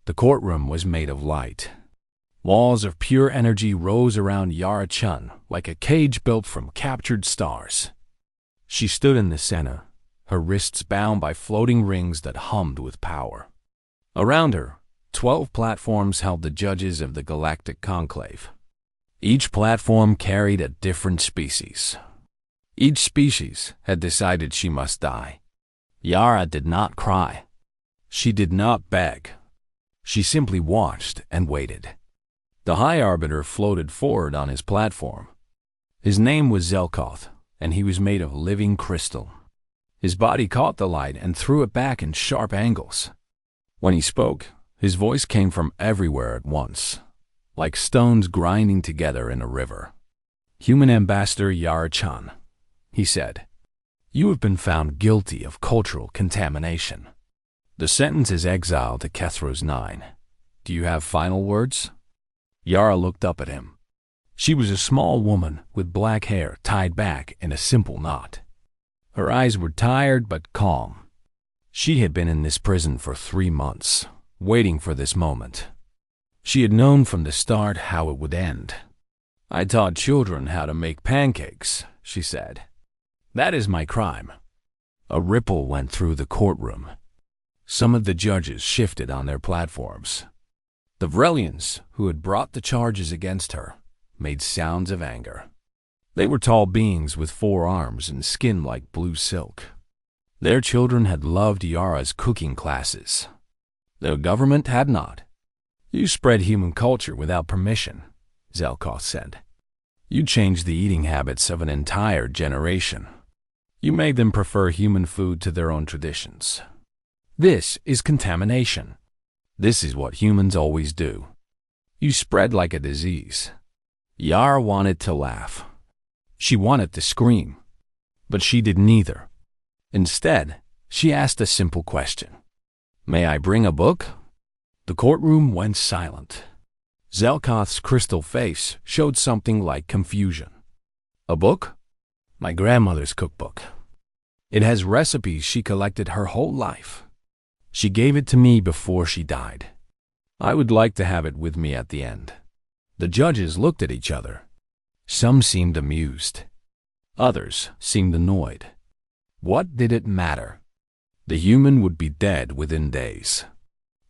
The courtroom was made of light. Walls of pure energy rose around Yara-chun like a cage built from captured stars. She stood in the center, her wrists bound by floating rings that hummed with power. Around her, 12 platforms held the judges of the Galactic Conclave. Each platform carried a different species. Each species had decided she must die. Yara did not cry. She did not beg. She simply watched and waited. The High Arbiter floated forward on his platform. His name was Zelkoth, and he was made of living crystal. His body caught the light and threw it back in sharp angles. When he spoke, his voice came from everywhere at once, like stones grinding together in a river. "Human Ambassador Yara-chan," he said, "you have been found guilty of cultural contamination. The sentence is exile to Kethros 9. Do you have final words?" Yara looked up at him. She was a small woman with black hair tied back in a simple knot. Her eyes were tired but calm. She had been in this prison for 3 months, waiting for this moment. She had known from the start how it would end. "I taught children how to make pancakes," she said. "That is my crime." A ripple went through the courtroom. Some of the judges shifted on their platforms. The Vrelians, who had brought the charges against her, made sounds of anger. They were tall beings with 4 arms and skin like blue silk. Their children had loved Yara's cooking classes. Their government had not. "You spread human culture without permission," Zelkoth said. "You changed the eating habits of an entire generation. You made them prefer human food to their own traditions. This is contamination. This is what humans always do. You spread like a disease." Yara wanted to laugh. She wanted to scream, but she did neither. Instead, she asked a simple question. "May I bring a book?" The courtroom went silent. Zelkoth's crystal face showed something like confusion. "A book?" "My grandmother's cookbook. It has recipes she collected her whole life. She gave it to me before she died. I would like to have it with me at the end." The judges looked at each other. Some seemed amused. Others seemed annoyed. What did it matter? The human would be dead within days.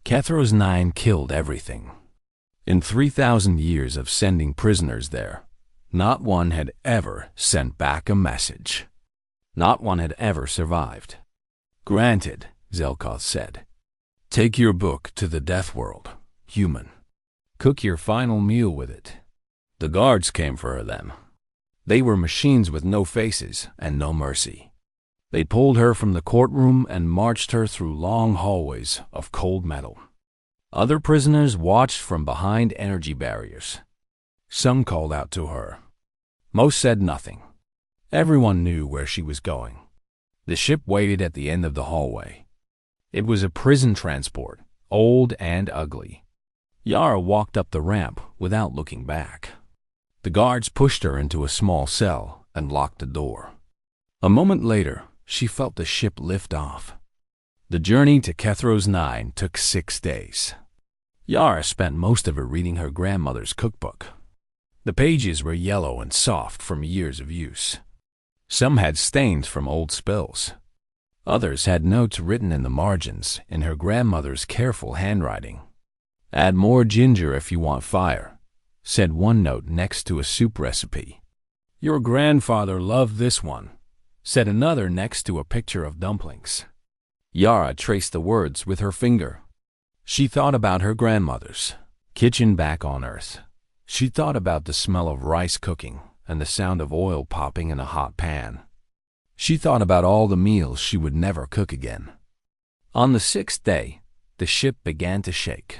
Kethros 9 killed everything. In 3,000 years of sending prisoners there, not one had ever sent back a message. Not one had ever survived. "Granted," Zelkoth said. "Take your book to the death world, human. Cook your final meal with it." The guards came for her then. They were machines with no faces and no mercy. They pulled her from the courtroom and marched her through long hallways of cold metal. Other prisoners watched from behind energy barriers. Some called out to her. Most said nothing. Everyone knew where she was going. The ship waited at the end of the hallway. It was a prison transport, old and ugly. Yara walked up the ramp without looking back. The guards pushed her into a small cell and locked the door. A moment later, she felt the ship lift off. The journey to Kethros 9 took 6 days. Yara spent most of it reading her grandmother's cookbook. The pages were yellow and soft from years of use. Some had stains from old spills. Others had notes written in the margins in her grandmother's careful handwriting. "Add more ginger if you want fire," said one note next to a soup recipe. "Your grandfather loved this one," said another next to a picture of dumplings. Yara traced the words with her finger. She thought about her grandmother's kitchen back on Earth. She thought about the smell of rice cooking and the sound of oil popping in a hot pan. She thought about all the meals she would never cook again. On the 6th day, the ship began to shake.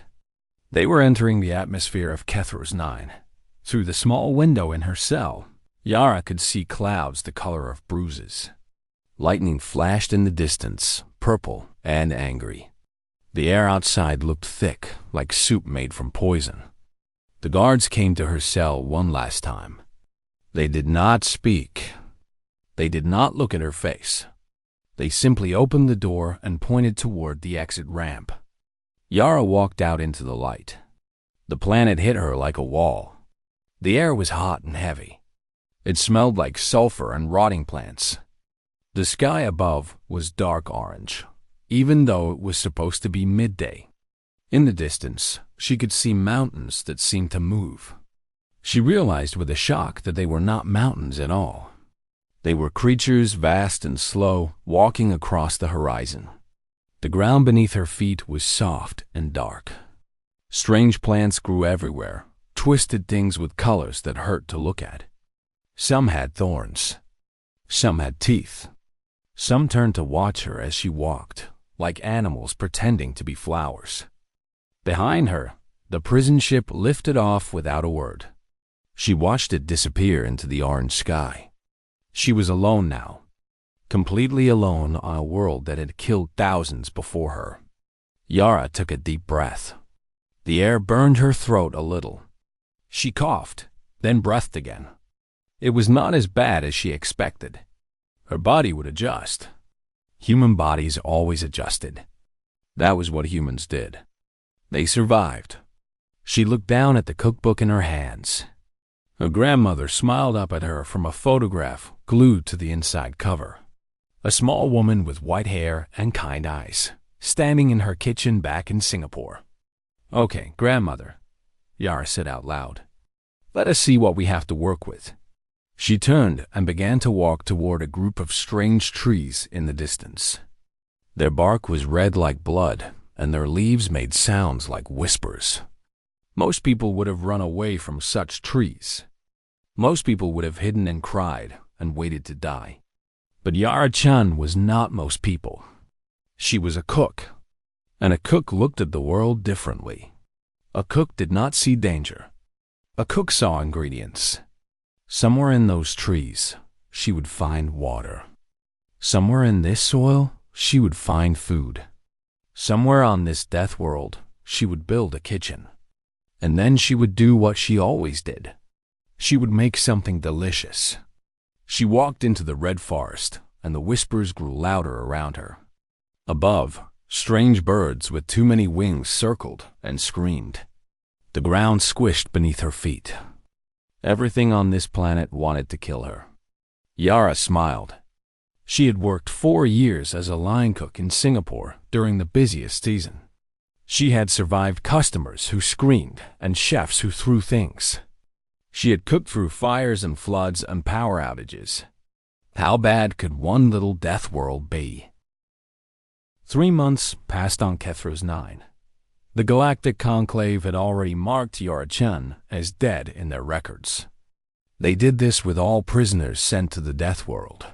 They were entering the atmosphere of Kethros 9. Through the small window in her cell, Yara could see clouds the color of bruises. Lightning flashed in the distance, purple and angry. The air outside looked thick, like soup made from poison. The guards came to her cell one last time. They did not speak. They did not look at her face. They simply opened the door and pointed toward the exit ramp. Yara walked out into the light. The planet hit her like a wall. The air was hot and heavy. It smelled like sulfur and rotting plants. The sky above was dark orange, even though it was supposed to be midday. In the distance, she could see mountains that seemed to move. She realized with a shock that they were not mountains at all. They were creatures vast and slow, walking across the horizon. The ground beneath her feet was soft and dark. Strange plants grew everywhere, twisted things with colors that hurt to look at. Some had thorns. Some had teeth. Some turned to watch her as she walked, like animals pretending to be flowers. Behind her, the prison ship lifted off without a word. She watched it disappear into the orange sky. She was alone now, completely alone on a world that had killed thousands before her. Yara took a deep breath. The air burned her throat a little. She coughed, then breathed again. It was not as bad as she expected. Her body would adjust. Human bodies always adjusted. That was what humans did. They survived. She looked down at the cookbook in her hands. Her grandmother smiled up at her from a photograph glued to the inside cover. A small woman with white hair and kind eyes, standing in her kitchen back in Singapore. "Okay, grandmother," Yara said out loud. "Let us see what we have to work with." She turned and began to walk toward a group of strange trees in the distance. Their bark was red like blood, and their leaves made sounds like whispers. Most people would have run away from such trees. Most people would have hidden and cried and waited to die. But Yara-chan was not most people. She was a cook, and a cook looked at the world differently. A cook did not see danger. A cook saw ingredients. Somewhere in those trees, she would find water. Somewhere in this soil, she would find food. Somewhere on this death world, she would build a kitchen. And then she would do what she always did. She would make something delicious. She walked into the red forest, and the whispers grew louder around her. Above, strange birds with too many wings circled and screamed. The ground squished beneath her feet. Everything on this planet wanted to kill her. Yara smiled. She had worked 4 years as a line cook in Singapore during the busiest season. She had survived customers who screamed and chefs who threw things. She had cooked through fires and floods and power outages. How bad could one little death world be? 3 months passed on Kethros 9. The Galactic Conclave had already marked Yara-chan as dead in their records. They did this with all prisoners sent to the death world.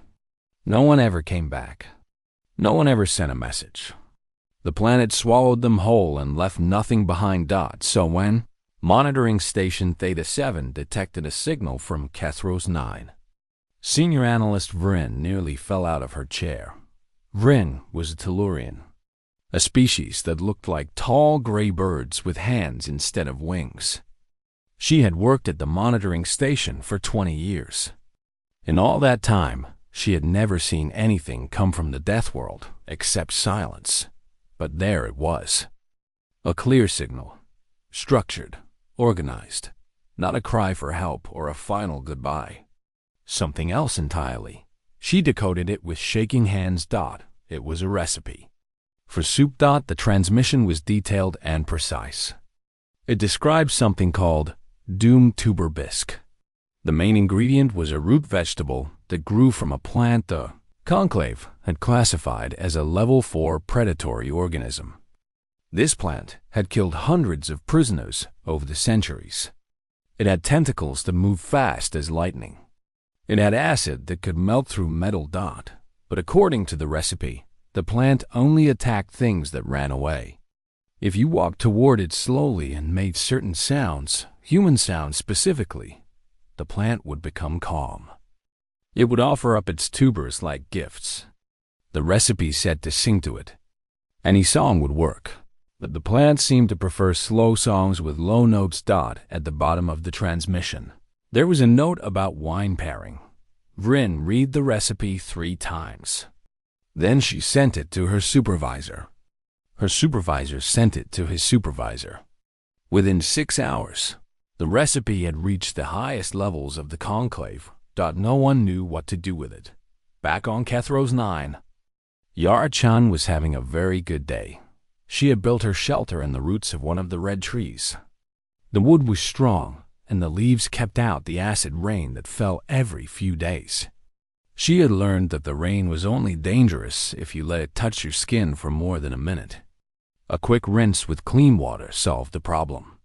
No one ever came back. No one ever sent a message. The planet swallowed them whole and left nothing behind. So when Monitoring Station Theta-7 detected a signal from Kethros 9, Senior Analyst Vryn nearly fell out of her chair. Vryn was a Tellurian, a species that looked like tall gray birds with hands instead of wings. She had worked at the monitoring station for 20 years. In all that time, she had never seen anything come from the death world except silence. But there it was. A clear signal, structured, organized, not a cry for help or a final goodbye. Something else entirely. She decoded it with shaking hands. It was a recipe. For soup. The transmission was detailed and precise. It described something called doom tuber bisque. The main ingredient was a root vegetable that grew from a plant the Conclave had classified as a level 4 predatory organism. This plant had killed hundreds of prisoners over the centuries. It had tentacles that moved fast as lightning. It had acid that could melt through metal. But according to the recipe, the plant only attacked things that ran away. If you walked toward it slowly and made certain sounds, human sounds specifically, the plant would become calm. It would offer up its tubers like gifts. The recipe said to sing to it. Any song would work, but the plant seemed to prefer slow songs with low notes. At the bottom of the transmission, there was a note about wine pairing. Vryn read the recipe 3 times. Then she sent it to her supervisor. Her supervisor sent it to his supervisor. Within 6 hours, the recipe had reached the highest levels of the conclave. No one knew what to do with it. Back on Kethros 9, Yara-chan was having a very good day. She had built her shelter in the roots of one of the red trees. The wood was strong, and the leaves kept out the acid rain that fell every few days. She had learned that the rain was only dangerous if you let it touch your skin for more than a minute. A quick rinse with clean water solved the problem.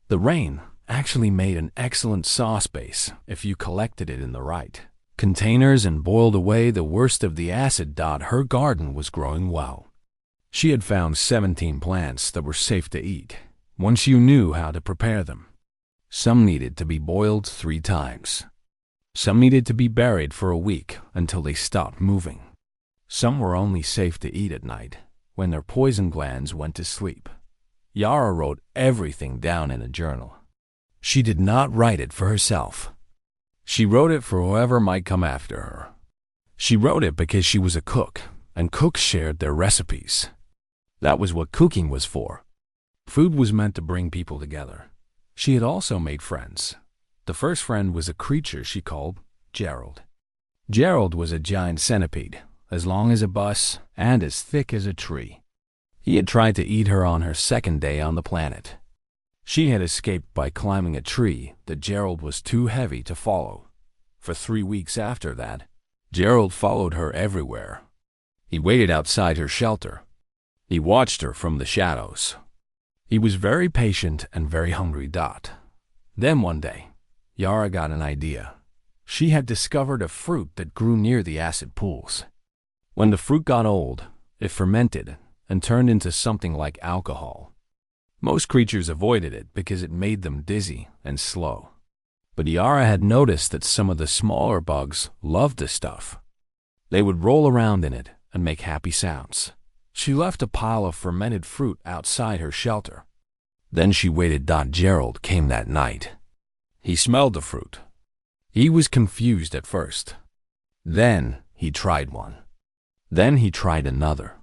The rain actually made an excellent sauce base if you collected it in the right containers and boiled away the worst of the acid. Her garden was growing well. She had found 17 plants that were safe to eat once you knew how to prepare them. Some needed to be boiled 3 times. Some needed to be buried for a week until they stopped moving. Some were only safe to eat at night, when their poison glands went to sleep. Yara wrote everything down in a journal. She did not write it for herself. She wrote it for whoever might come after her. She wrote it because she was a cook, and cooks shared their recipes. That was what cooking was for. Food was meant to bring people together. She had also made friends. The first friend was a creature she called Gerald. Gerald was a giant centipede, as long as a bus and as thick as a tree. He had tried to eat her on her second day on the planet. She had escaped by climbing a tree that Gerald was too heavy to follow. For 3 weeks after that, Gerald followed her everywhere. He waited outside her shelter. He watched her from the shadows. He was very patient and very hungry. Then one day, Yara got an idea. She had discovered a fruit that grew near the acid pools. When the fruit got old, it fermented and turned into something like alcohol. Most creatures avoided it because it made them dizzy and slow. But Yara had noticed that some of the smaller bugs loved the stuff. They would roll around in it and make happy sounds. She left a pile of fermented fruit outside her shelter. Then she waited. Gerald came that night. He smelled the fruit. He was confused at first. Then he tried one. Then he tried another.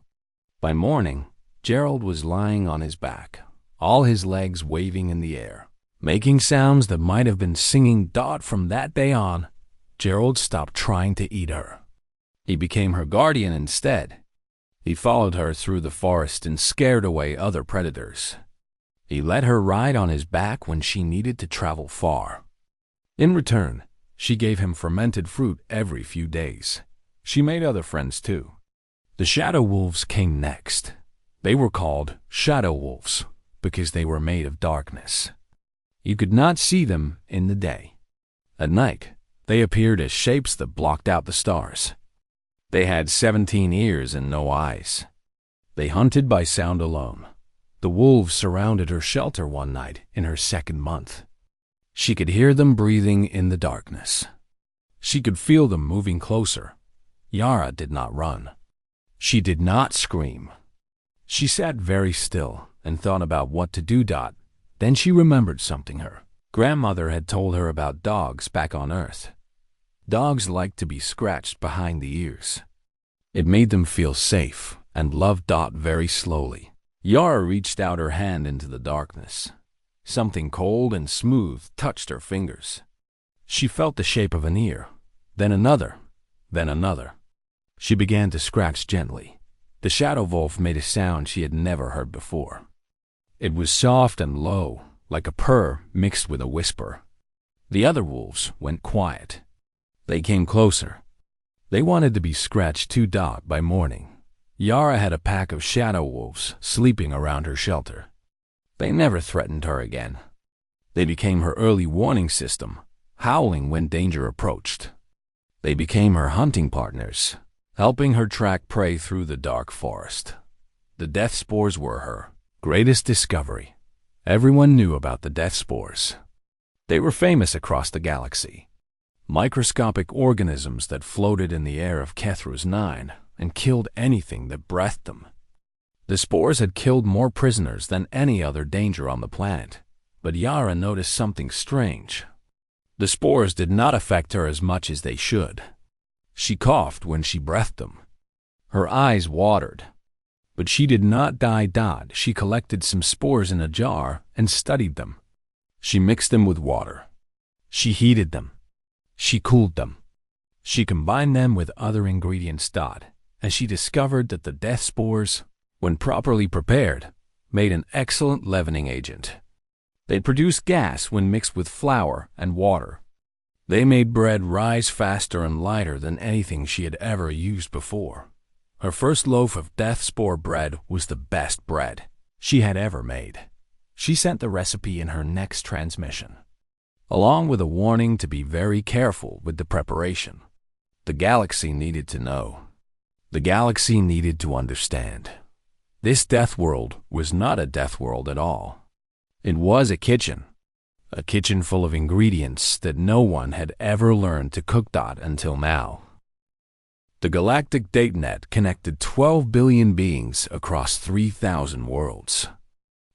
By morning, Gerald was lying on his back, all his legs waving in the air, making sounds that might have been singing. From that day on, Gerald stopped trying to eat her. He became her guardian instead. He followed her through the forest and scared away other predators. He let her ride on his back when she needed to travel far. In return, she gave him fermented fruit every few days. She made other friends too. The shadow wolves came next. They were called shadow wolves because they were made of darkness. You could not see them in the day. At night, they appeared as shapes that blocked out the stars. They had 17 ears and no eyes. They hunted by sound alone. The wolves surrounded her shelter one night in her 2nd month. She could hear them breathing in the darkness. She could feel them moving closer. Yara did not run. She did not scream. She sat very still and thought about what to do. Then she remembered something her grandmother had told her about dogs back on Earth. Dogs like to be scratched behind the ears. It made them feel safe and loved. Very slowly, Yara reached out her hand into the darkness. Something cold and smooth touched her fingers. She felt the shape of an ear, then another, then another. She began to scratch gently. The shadow wolf made a sound she had never heard before. It was soft and low, like a purr mixed with a whisper. The other wolves went quiet. They came closer. They wanted to be scratched too. By morning, Yara had a pack of shadow wolves sleeping around her shelter. They never threatened her again. They became her early warning system, howling when danger approached. They became her hunting partners, helping her track prey through the dark forest. The death spores were her greatest discovery. Everyone knew about the death spores. They were famous across the galaxy. Microscopic organisms that floated in the air of Kethros 9 and killed anything that breathed them. The spores had killed more prisoners than any other danger on the planet, but Yara noticed something strange. The spores did not affect her as much as they should. She coughed when she breathed them. Her eyes watered. But she did not die. She collected some spores in a jar and studied them. She mixed them with water. She heated them. She cooled them. She combined them with other ingredients. And she discovered that the death spores, when properly prepared, made an excellent leavening agent. They produced gas when mixed with flour and water. They made bread rise faster and lighter than anything she had ever used before. Her first loaf of death spore bread was the best bread she had ever made. She sent the recipe in her next transmission, along with a warning to be very careful with the preparation. The galaxy needed to know. The galaxy needed to understand. This death world was not a death world at all. It was a kitchen full of ingredients that no one had ever learned to cook until now. The galactic datanet connected 12 billion beings across 3,000 worlds.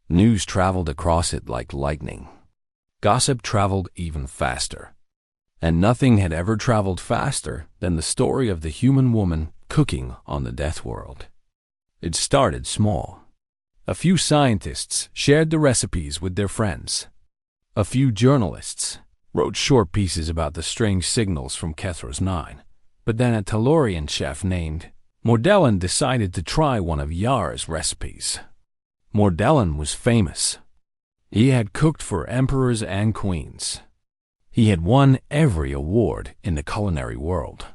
News traveled across it like lightning. Gossip traveled even faster. And nothing had ever traveled faster than the story of the human woman cooking on the death world. It started small. A few scientists shared the recipes with their friends. A few journalists wrote short pieces about the strange signals from Kethros 9. But then a Tellurian chef named Mordellan decided to try one of Yara's recipes. Mordellan was famous. He had cooked for emperors and queens. He had won every award in the culinary world.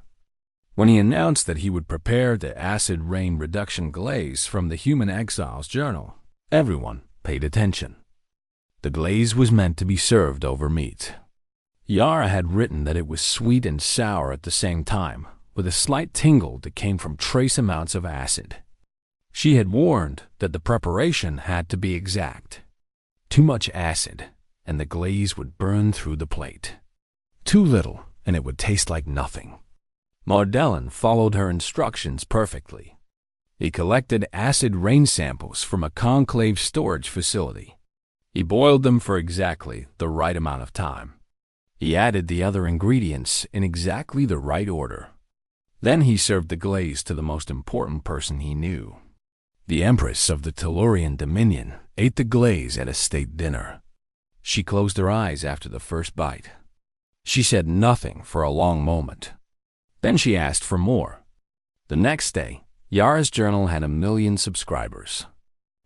When he announced that he would prepare the acid rain reduction glaze from the Human Exiles Journal, everyone paid attention. The glaze was meant to be served over meat. Yara had written that it was sweet and sour at the same time, with a slight tingle that came from trace amounts of acid. She had warned that the preparation had to be exact. Too much acid, and the glaze would burn through the plate. Too little, and it would taste like nothing. Mordellan followed her instructions perfectly. He collected acid rain samples from a conclave storage facility. He boiled them for exactly the right amount of time. He added the other ingredients in exactly the right order. Then he served the glaze to the most important person he knew. The Empress of the Tellurian Dominion ate the glaze at a state dinner. She closed her eyes after the first bite. She said nothing for a long moment. Then she asked for more. The next day, Yara's journal had 1 million subscribers.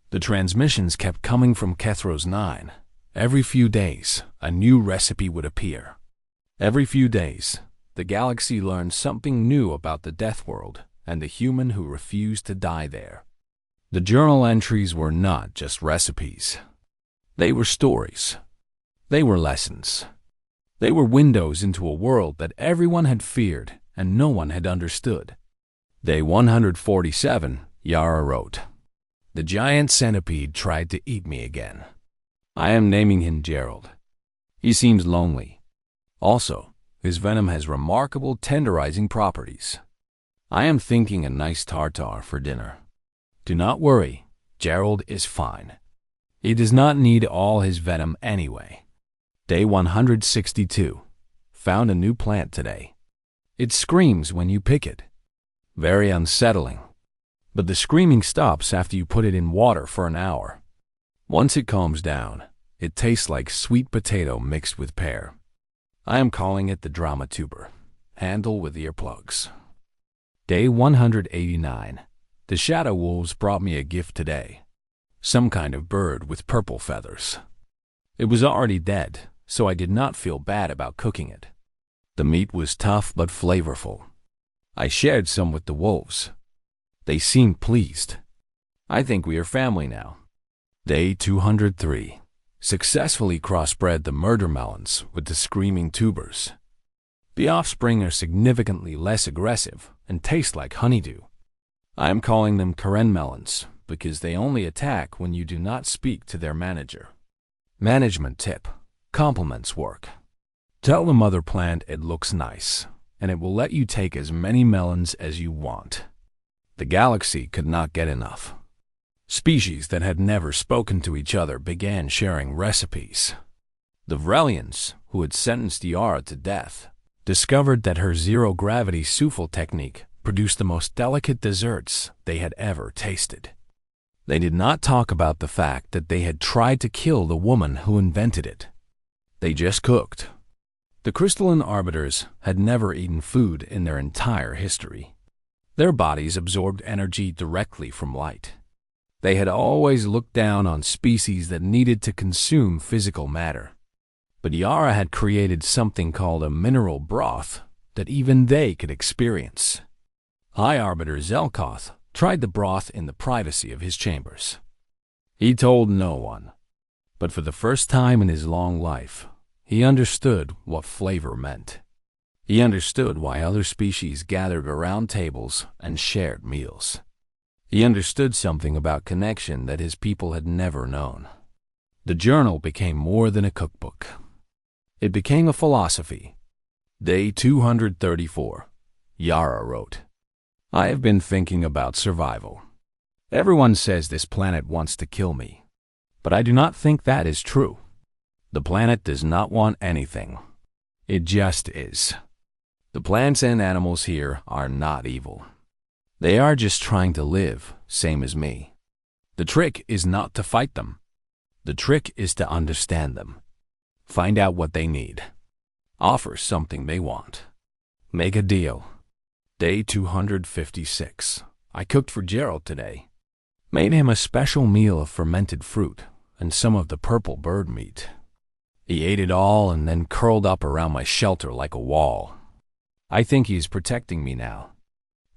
The transmissions kept coming from Kethros 9. Every few days, a new recipe would appear. Every few days, the galaxy learned something new about the death world and the human who refused to die there. The journal entries were not just recipes. They were stories. They were lessons. They were windows into a world that everyone had feared and no one had understood. Day 147, Yara wrote, "The giant centipede tried to eat me again. I am naming him Gerald. He seems lonely. Also, his venom has remarkable tenderizing properties. I am thinking a nice tartar for dinner. Do not worry, Gerald is fine. He does not need all his venom anyway." Day 162. Found a new plant today. It screams when you pick it. Very unsettling. But the screaming stops after you put it in water for an hour. Once it calms down, it tastes like sweet potato mixed with pear. I am calling it the drama tuber. Handle with earplugs. Day 189. The Shadow Wolves brought me a gift today. Some kind of bird with purple feathers. It was already dead, so I did not feel bad about cooking it. The meat was tough but flavorful. I shared some with the wolves. They seemed pleased. I think we are family now. Day 203. Successfully crossbred the murder melons with the screaming tubers. The offspring are significantly less aggressive and taste like honeydew. I am calling them Karen melons because they only attack when you do not speak to their manager. Management tip: compliments work. Tell the mother plant it looks nice, and it will let you take as many melons as you want. The galaxy could not get enough. Species that had never spoken to each other began sharing recipes. The Vrelians, who had sentenced Yara to death, discovered that her zero-gravity souffle technique produced the most delicate desserts they had ever tasted. They did not talk about the fact that they had tried to kill the woman who invented it. They just cooked. The crystalline arbiters had never eaten food in their entire history. Their bodies absorbed energy directly from light. They had always looked down on species that needed to consume physical matter. But Yara had created something called a mineral broth that even they could experience. High Arbiter Zelkoth tried the broth in the privacy of his chambers. He told no one, but for the first time in his long life, he understood what flavor meant. He understood why other species gathered around tables and shared meals. He understood something about connection that his people had never known. The journal became more than a cookbook. It became a philosophy. Day 234. Yara wrote, I have been thinking about survival. Everyone says this planet wants to kill me, but I do not think that is true. The planet does not want anything. It just is. The plants and animals here are not evil. They are just trying to live, same as me. The trick is not to fight them. The trick is to understand them. Find out what they need. Offer something they want. Make a deal. Day 256. I cooked for Gerald today. Made him a special meal of fermented fruit and some of the purple bird meat. He ate it all and then curled up around my shelter like a wall. I think he is protecting me now.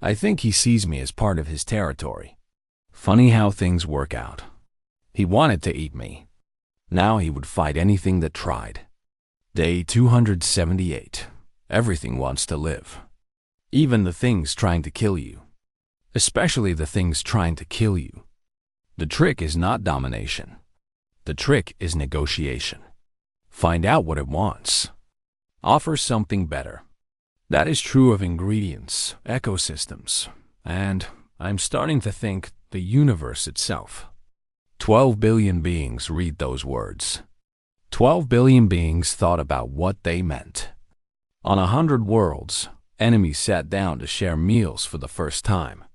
I think he sees me as part of his territory. Funny how things work out. He wanted to eat me. Now he would fight anything that tried. Day 278. Everything wants to live. Even the things trying to kill you. Especially the things trying to kill you. The trick is not domination. The trick is negotiation. Find out what it wants. Offer something better. That is true of ingredients, ecosystems, and I'm starting to think the universe itself. 12 billion beings read those words. 12 billion beings thought about what they meant. On 100 worlds, enemies sat down to share meals for the first time.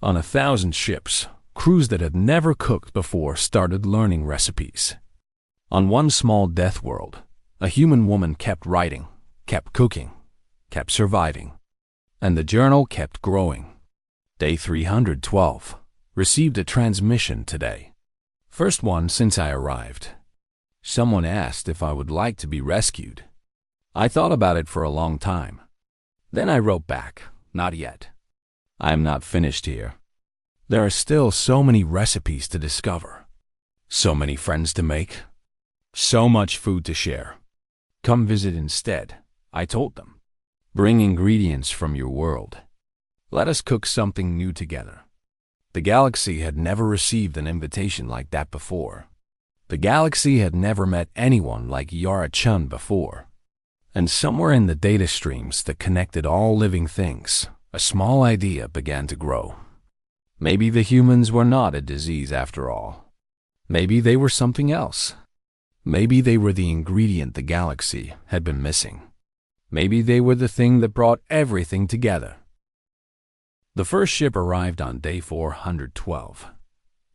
On 1,000 ships, crews that had never cooked before started learning recipes. On one small death world, a human woman kept writing, kept cooking, kept surviving, and the journal kept growing. Day 312. Received a transmission today. First one since I arrived. Someone asked if I would like to be rescued. I thought about it for a long time. Then I wrote back, not yet. I am not finished here. There are still so many recipes to discover. So many friends to make. So much food to share. Come visit instead, I told them. Bring ingredients from your world. Let us cook something new together. The galaxy had never received an invitation like that before. The galaxy had never met anyone like Yara Chun before. And somewhere in the data streams that connected all living things, a small idea began to grow. Maybe the humans were not a disease after all. Maybe they were something else. Maybe they were the ingredient the galaxy had been missing. Maybe they were the thing that brought everything together. The first ship arrived on day 412.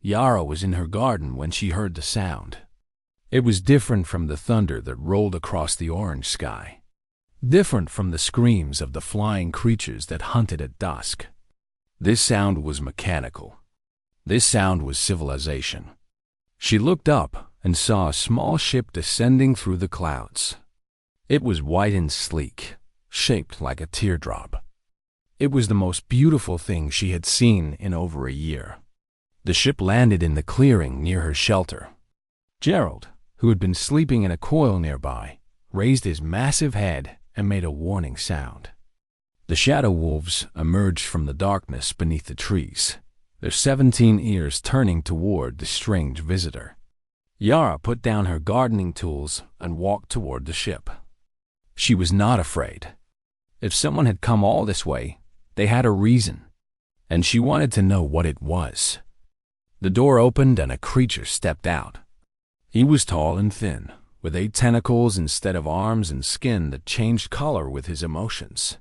Yara was in her garden when she heard the sound. It was different from the thunder that rolled across the orange sky. Different from the screams of the flying creatures that hunted at dusk. This sound was mechanical. This sound was civilization. She looked up and saw a small ship descending through the clouds. It was white and sleek, shaped like a teardrop. It was the most beautiful thing she had seen in over a year. The ship landed in the clearing near her shelter. Gerald, who had been sleeping in a coil nearby, raised his massive head and made a warning sound. The shadow wolves emerged from the darkness beneath the trees, their 17 ears turning toward the strange visitor. Yara put down her gardening tools and walked toward the ship. She was not afraid. If someone had come all this way, they had a reason, and she wanted to know what it was. The door opened and a creature stepped out. He was tall and thin, with 8 tentacles instead of arms and skin that changed color with his emotions.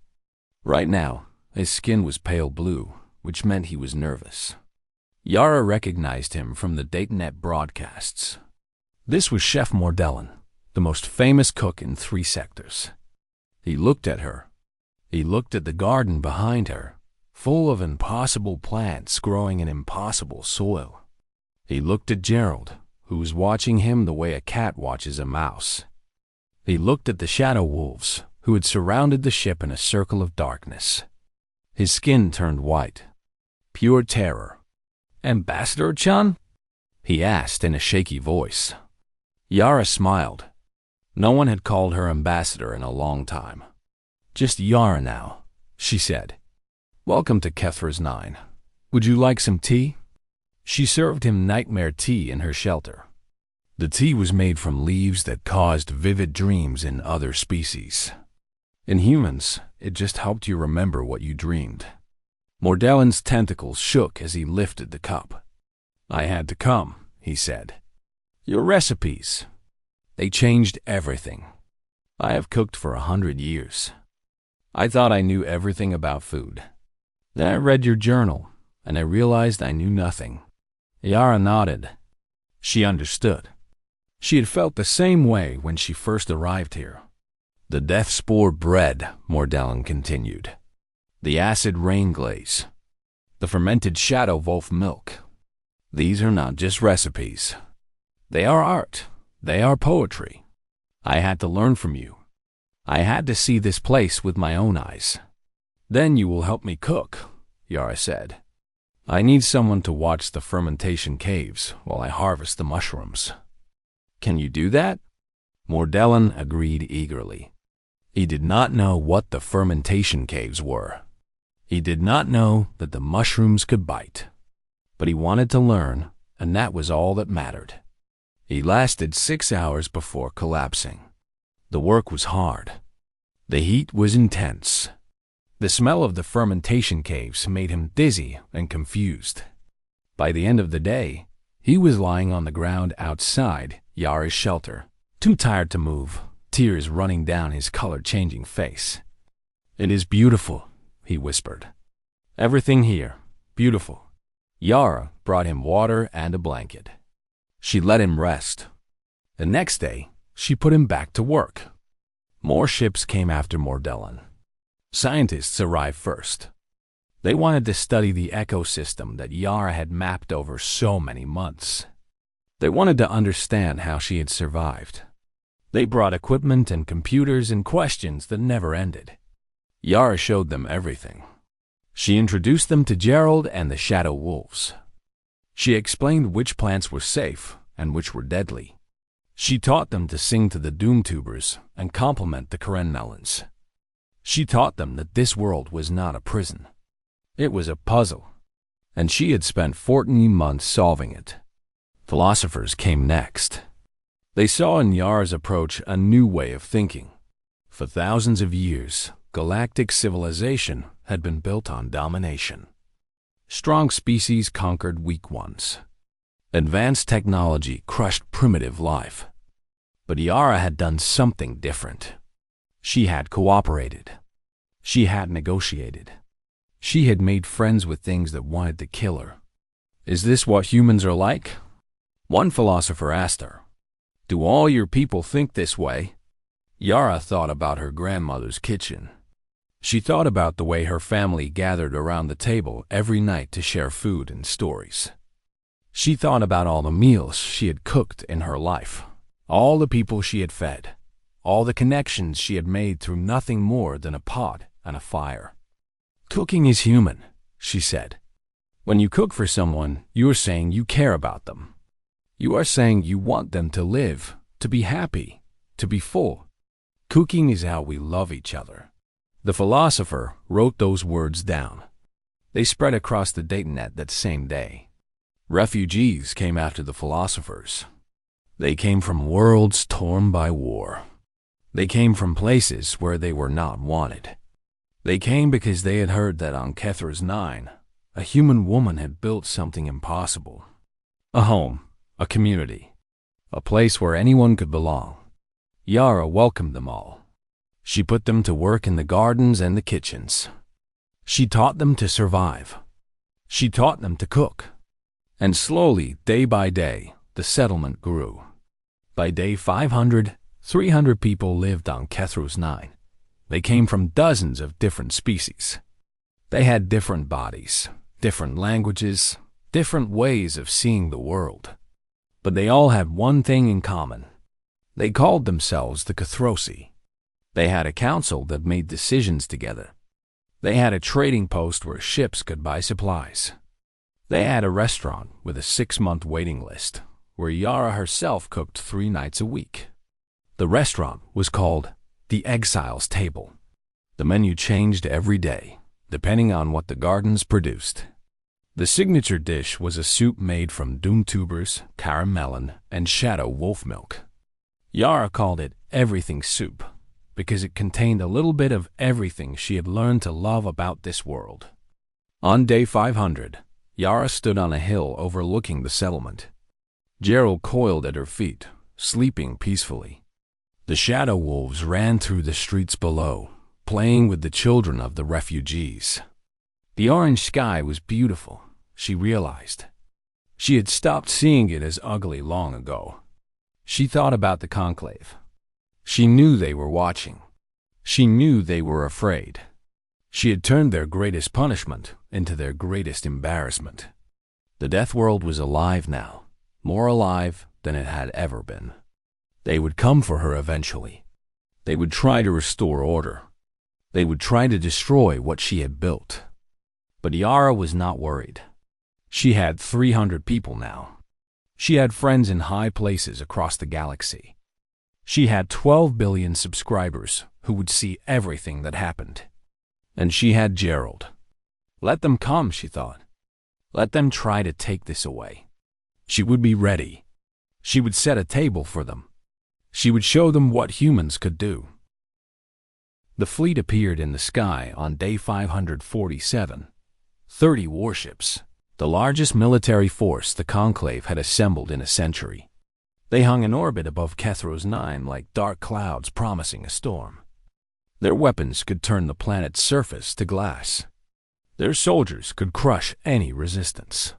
Right now, his skin was pale blue, which meant he was nervous. Yara recognized him from the DataNet broadcasts. This was Chef Mordellan, the most famous cook in 3 sectors. He looked at her. He looked at the garden behind her, full of impossible plants growing in impossible soil. He looked at Gerald, who was watching him the way a cat watches a mouse. He looked at the shadow wolves, who had surrounded the ship in a circle of darkness. His skin turned white. Pure terror. "Ambassador-chan?" he asked in a shaky voice. Yara smiled. No one had called her ambassador in a long time. "Just Yara now," she said. "Welcome to Kethra's 9. Would you like some tea?" She served him nightmare tea in her shelter. The tea was made from leaves that caused vivid dreams in other species. In humans, it just helped you remember what you dreamed. Mordellan's tentacles shook as he lifted the cup. "I had to come," he said. "Your recipes. They changed everything. I have cooked for 100 years. I thought I knew everything about food. Then I read your journal, and I realized I knew nothing." Yara nodded. She understood. She had felt the same way when she first arrived here. "The death spore bread," Mordellan continued. "The acid rain glaze. The fermented shadow wolf milk. These are not just recipes. They are art. They are poetry. I had to learn from you. I had to see this place with my own eyes." "Then you will help me cook," Yara said. "I need someone to watch the fermentation caves while I harvest the mushrooms." "Can you do that?" Mordellan agreed eagerly. He did not know what the fermentation caves were. He did not know that the mushrooms could bite. But he wanted to learn, and that was all that mattered. He lasted 6 hours before collapsing. The work was hard. The heat was intense. The smell of the fermentation caves made him dizzy and confused. By the end of the day, he was lying on the ground outside Yara's shelter, too tired to move, tears running down his color-changing face. "It is beautiful," he whispered. "Everything here, beautiful." Yara brought him water and a blanket. She let him rest. The next day, she put him back to work. More ships came after Mordellan. Scientists arrived first. They wanted to study the ecosystem that Yara had mapped over so many months. They wanted to understand how she had survived. They brought equipment and computers and questions that never ended. Yara showed them everything. She introduced them to Gerald and the shadow wolves. She explained which plants were safe and which were deadly. She taught them to sing to the doom tubers and compliment the Karen melons. She taught them that this world was not a prison. It was a puzzle, and she had spent 14 months solving it. Philosophers came next. They saw in Yara's approach a new way of thinking. For thousands of years, galactic civilization had been built on domination. Strong species conquered weak ones. Advanced technology crushed primitive life. But Yara had done something different. She had cooperated. She had negotiated. She had made friends with things that wanted to kill her. "Is this what humans are like?" One philosopher asked her. "Do all your people think this way?" Yara thought about her grandmother's kitchen. She thought about the way her family gathered around the table every night to share food and stories. She thought about all the meals she had cooked in her life, all the people she had fed, all the connections she had made through nothing more than a pot and a fire. "Cooking is human," she said. "When you cook for someone, you are saying you care about them. You are saying you want them to live, to be happy, to be full. Cooking is how we love each other." The philosopher wrote those words down. They spread across the DataNet that same day. Refugees came after the philosophers. They came from worlds torn by war. They came from places where they were not wanted. They came because they had heard that on Kethra's 9, a human woman had built something impossible. A home, a community, a place where anyone could belong. Yara welcomed them all. She put them to work in the gardens and the kitchens. She taught them to survive. She taught them to cook. And slowly, day by day, the settlement grew. By day 500, 300 people lived on Kethros 9. They came from dozens of different species. They had different bodies, different languages, different ways of seeing the world. But they all had one thing in common. They called themselves the Kethrosi. They had a council that made decisions together. They had a trading post where ships could buy supplies. They had a restaurant with a 6-month waiting list, where Yara herself cooked 3 nights a week. The restaurant was called the Exile's Table. The menu changed every day, depending on what the gardens produced. The signature dish was a soup made from doom tubers, caramelon, and shadow wolf milk. Yara called it everything soup, because it contained a little bit of everything she had learned to love about this world. On day 500, Yara stood on a hill overlooking the settlement. Gerald coiled at her feet, sleeping peacefully. The shadow wolves ran through the streets below, playing with the children of the refugees. The orange sky was beautiful, she realized. She had stopped seeing it as ugly long ago. She thought about the conclave. She knew they were watching. She knew they were afraid. She had turned their greatest punishment into their greatest embarrassment. The death world was alive now, more alive than it had ever been. They would come for her eventually. They would try to restore order. They would try to destroy what she had built. But Yara was not worried. She had 300 people now. She had friends in high places across the galaxy. She had 12 billion subscribers who would see everything that happened. And she had Gerald. Let them come, she thought. Let them try to take this away. She would be ready. She would set a table for them. She would show them what humans could do. The fleet appeared in the sky on day 547. 30 warships, the largest military force the Conclave had assembled in a century. They hung in orbit above Kethros 9 like dark clouds promising a storm. Their weapons could turn the planet's surface to glass. Their soldiers could crush any resistance.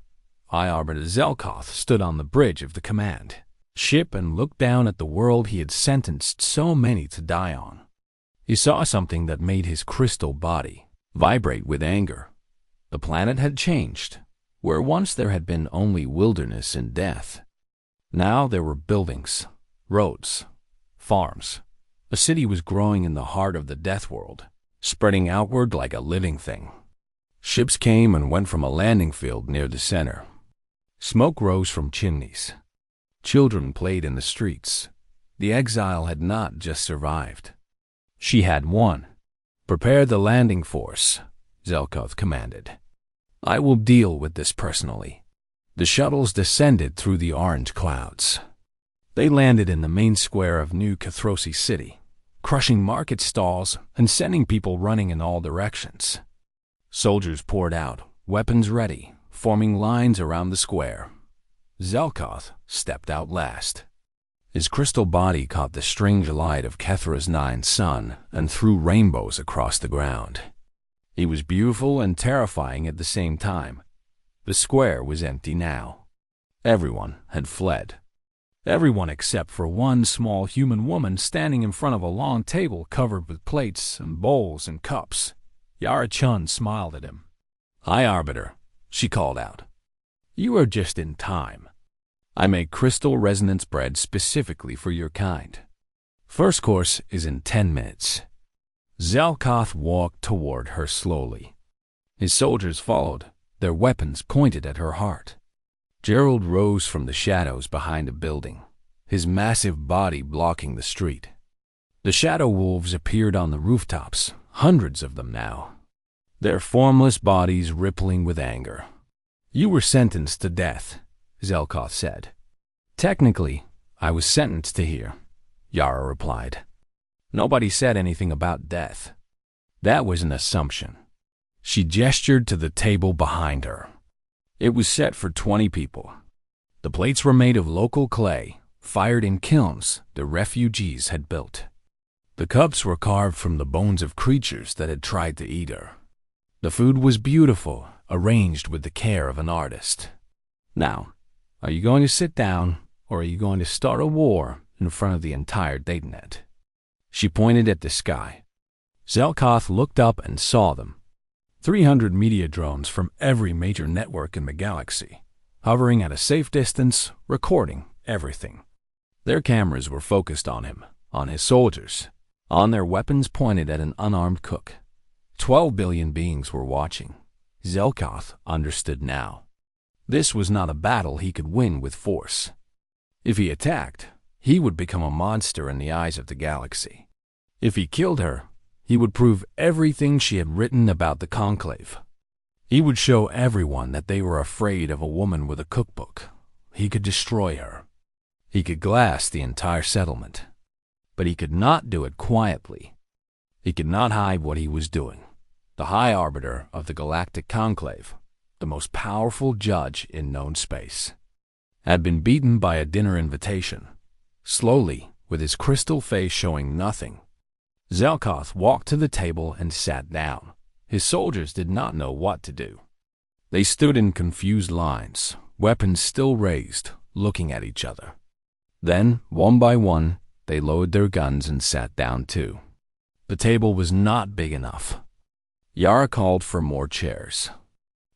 High Arbiter Zelkoth stood on the bridge of the command ship and looked down at the world he had sentenced so many to die on. He saw something that made his crystal body vibrate with anger. The planet had changed. Where once there had been only wilderness and death, now there were buildings, roads, farms. A city was growing in the heart of the death world, spreading outward like a living thing. Ships came and went from a landing field near the center. Smoke rose from chimneys. Children played in the streets. The exile had not just survived. She had won. Prepare the landing force, Zelkoth commanded. I will deal with this personally. The shuttles descended through the orange clouds. They landed in the main square of New Kethrosi City, crushing market stalls and sending people running in all directions. Soldiers poured out, weapons ready, forming lines around the square. Zelkoth stepped out last. His crystal body caught the strange light of Kethros 9's sun and threw rainbows across the ground. He was beautiful and terrifying at the same time. The square was empty now. Everyone had fled. Everyone except for one small human woman standing in front of a long table covered with plates and bowls and cups. Yara Chun smiled at him. High Arbiter, she called out. You are just in time. I make crystal resonance bread specifically for your kind. First course is in 10 minutes. Zelkoth walked toward her slowly. His soldiers followed, their weapons pointed at her heart. Gerald rose from the shadows behind a building, his massive body blocking the street. The shadow wolves appeared on the rooftops, hundreds of them now, their formless bodies rippling with anger. You were sentenced to death, Zelkoth said. Technically, I was sentenced to here, Yara replied. Nobody said anything about death. That was an assumption. She gestured to the table behind her. It was set for 20 people. The plates were made of local clay, fired in kilns the refugees had built. The cups were carved from the bones of creatures that had tried to eat her. The food was beautiful, arranged with the care of an artist. Now, are you going to sit down, or are you going to start a war in front of the entire datanet?" She pointed at the sky. Zelkoth looked up and saw them. 300 media drones from every major network in the galaxy, hovering at a safe distance, recording everything. Their cameras were focused on him, on his soldiers, on their weapons pointed at an unarmed cook. 12 billion beings were watching. Zelkoth understood now. This was not a battle he could win with force. If he attacked, he would become a monster in the eyes of the galaxy. If he killed her, he would prove everything she had written about the Conclave. He would show everyone that they were afraid of a woman with a cookbook. He could destroy her. He could glass the entire settlement. But he could not do it quietly. He could not hide what he was doing. The High Arbiter of the Galactic Conclave, the most powerful judge in known space, had been beaten by a dinner invitation. Slowly, with his crystal face showing nothing, Zelkoth walked to the table and sat down. His soldiers did not know what to do. They stood in confused lines, weapons still raised, looking at each other. Then, one by one, they lowered their guns and sat down too. The table was not big enough. Yara called for more chairs.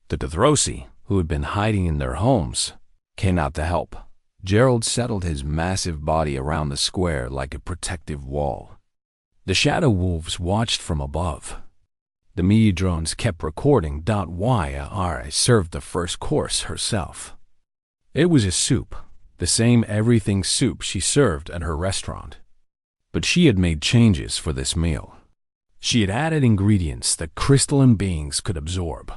The Dithrosi, who had been hiding in their homes, came out to help. Gerald settled his massive body around the square like a protective wall. The Shadow Wolves watched from above. The media drones kept recording why Yara served the first course herself. It was a soup, the same everything soup she served at her restaurant. But she had made changes for this meal. She had added ingredients that crystalline beings could absorb.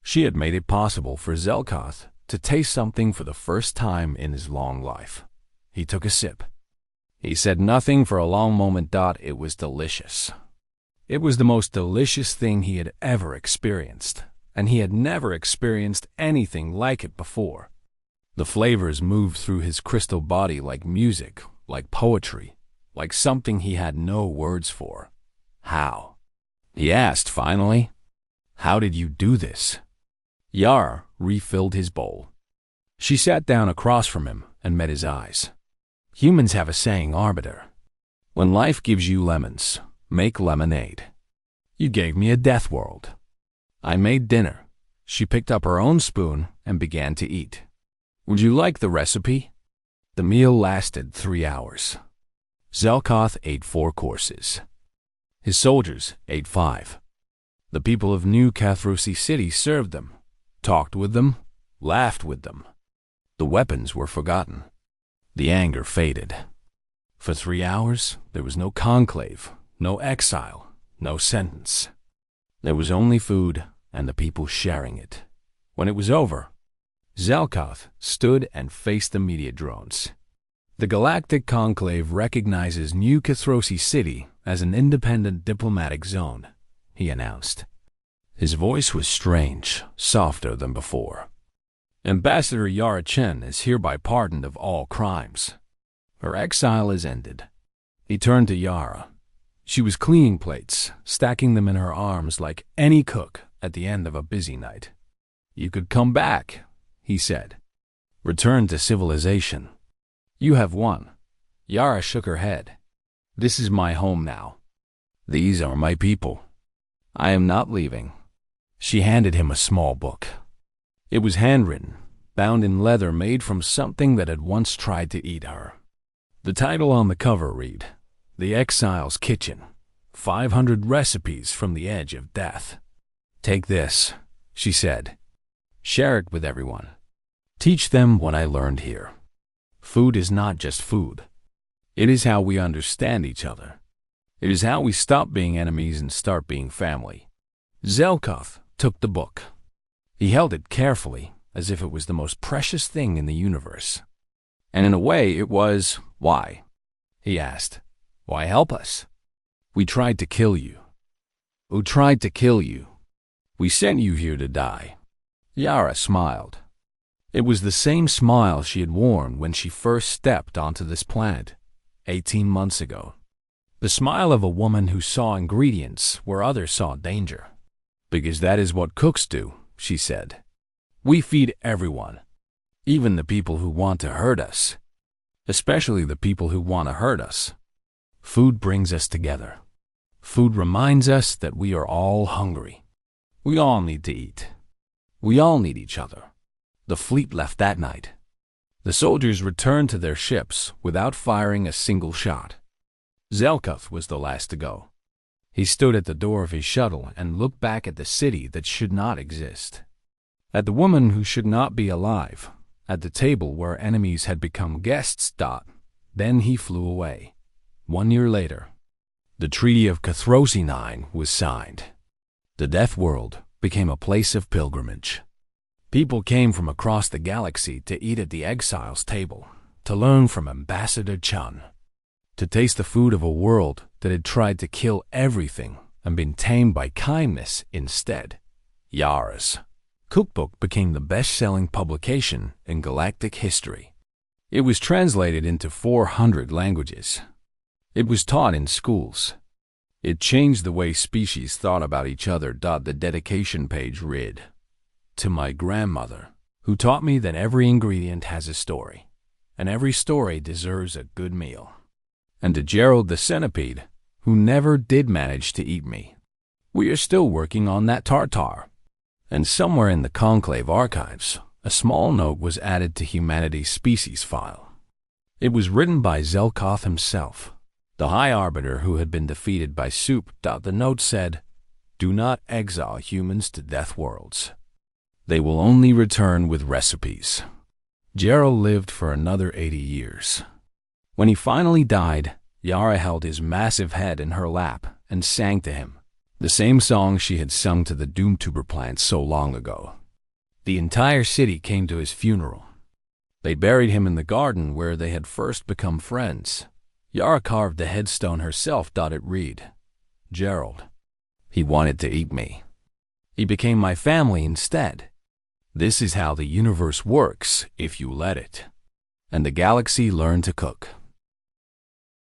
She had made it possible for Zelkoth to taste something for the first time in his long life. He took a sip. He said nothing for a long moment. It was delicious. It was the most delicious thing he had ever experienced, and he had never experienced anything like it before. The flavors moved through his crystal body like music, like poetry, like something he had no words for. How? He asked finally. How did you do this? Yara refilled his bowl. She sat down across from him and met his eyes. Humans have a saying, Arbiter. When life gives you lemons, make lemonade. You gave me a death world. I made dinner. She picked up her own spoon and began to eat. Would you like the recipe? The meal lasted 3 hours. Zelkoth ate 4 courses. His soldiers ate 5. The people of New Cathrusi City served them, talked with them, laughed with them. The weapons were forgotten. The anger faded. For 3 hours, there was no conclave, no exile, no sentence. There was only food and the people sharing it. When it was over, Zelkoth stood and faced the media drones. The Galactic Conclave recognizes New Cathrosi City as an independent diplomatic zone, he announced. His voice was strange, softer than before. Ambassador Yara Chen is hereby pardoned of all crimes. Her exile is ended. He turned to Yara. She was cleaning plates, stacking them in her arms like any cook at the end of a busy night. You could come back, he said. Return to civilization. You have won. Yara shook her head. This is my home now. These are my people. I am not leaving. She handed him a small book. It was handwritten, bound in leather made from something that had once tried to eat her. The title on the cover read, The Exile's Kitchen, 500 Recipes from the Edge of Death. Take this, she said. Share it with everyone. Teach them what I learned here. Food is not just food. It is how we understand each other. It is how we stop being enemies and start being family. Zelkoth took the book. He held it carefully, as if it was the most precious thing in the universe. And in a way it was, why? He asked. Why help us? We tried to kill you. Who tried to kill you? We sent you here to die. Yara smiled. It was the same smile she had worn when she first stepped onto this planet, 18 months ago. The smile of a woman who saw ingredients where others saw danger. Because that is what cooks do, she said. We feed everyone. even the people who want to hurt us. Especially the people who want to hurt us. Food brings us together. Food reminds us that we are all hungry. We all need to eat. We all need each other. The fleet left that night. The soldiers returned to their ships without firing a single shot. Zelkoth was the last to go. He stood at the door of his shuttle and looked back at the city that should not exist. At the woman who should not be alive. At the table where enemies had become guests. Then he flew away. 1 year later, the Treaty of Cuisine was signed. The Death World became a place of pilgrimage. People came from across the galaxy to eat at the exiles' table, to learn from Ambassador Chun, to taste the food of a world that had tried to kill everything and been tamed by kindness instead. Yara's cookbook became the best-selling publication in galactic history. It was translated into 400 languages. It was taught in schools. It changed the way species thought about each other. The dedication page read, "To my grandmother, who taught me that every ingredient has a story, and every story deserves a good meal. And to Gerald the centipede, who never did manage to eat me. We are still working on that tartar." And somewhere in the Conclave archives, a small note was added to humanity's species file. It was written by Zelkoth himself, the High Arbiter who had been defeated by Soup. The note said, "Do not exile humans to death worlds. They will only return with recipes." Gerald lived for another 80 years. When he finally died, Yara held his massive head in her lap and sang to him, the same song she had sung to the Doomtuber plant so long ago. The entire city came to his funeral. They buried him in the garden where they had first become friends. Yara carved the headstone herself. It read, "Gerald. He wanted to eat me. He became my family instead. This is how the universe works if you let it." And the galaxy learned to cook.